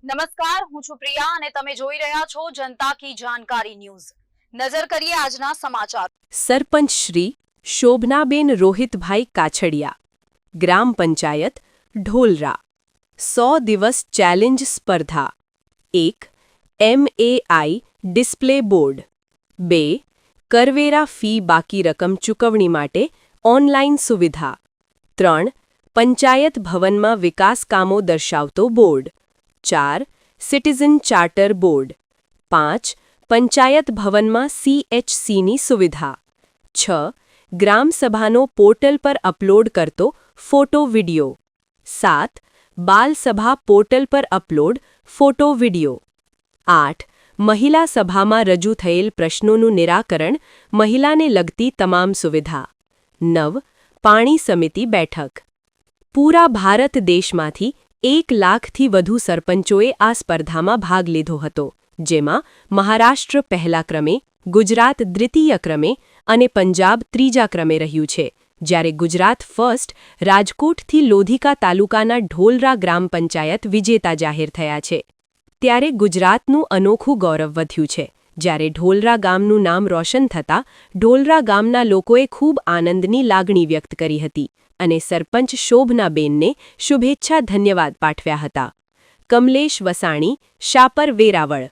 નમસ્કાર, હું છું પ્રિયા અને તમે જોઈ રહ્યા છો જનતા કી જાણકારી ન્યૂઝ। નજર કરીએ આજના સમાચાર। સરપંચ શ્રી શોભનાબેન રોહિતભાઈ કાછડિયા, ગ્રામ પંચાયત ઢોલરા, 100 દિવસ ચેલેન્જ સ્પર્ધા। 1. MAI display board. 2. કરવેરા ફી બાકી રકમ ચૂકવણી માટે ઓનલાઈન સુવિધા। 3. પંચાયત ભવનમાં વિકાસ કામો દર્શાવતો board. 4. Citizen charter board. 5. Panchayat ભવનમાં CHCની સુવિધા। 6. ગ્રામસભાનો પોર્ટલ પર અપલોડ કરતો ફોટો વિડિયો। 7. બાલસભા પોર્ટલ પર અપલોડ ફોટો વિડિયો। 8. મહિલા સભામાં રજૂ થયેલ પ્રશ્નોનું નિરાકરણ, મહિલાને લગતી તમામ સુવિધા। 9. પાણી સમિતિ બેઠક। પૂરા ભારત દેશમાંથી 1 લાખથી વધુ સરપંચોએ આ સ્પર્ધામાં ભાગ લીધો હતો, જેમાં મહારાષ્ટ્ર પહેલા ક્રમે, ગુજરાત દ્વિતીય ક્રમે અને પંજાબ ત્રીજા ક્રમે રહ્યું છે, જ્યારે ગુજરાત ફર્સ્ટ રાજકોટથી લોધિકા તાલુકાના ઢોલરા ગ્રામ પંચાયત વિજેતા જાહેર થયા છે। ત્યારે ગુજરાતનું અનોખું ગૌરવ વધ્યું છે, જ્યારે ઢોલરા ગામનું નામ રોશન થતાં ઢોલરા ગામના લોકોએ ખૂબ આનંદની લાગણી વ્યક્ત કરી હતી અને સરપંચ શોભનાબેનને શુભેચ્છા ધન્યવાદ પાઠવ્યા હતા। કમલેશ વસાણી, શાપર વેરાવળ।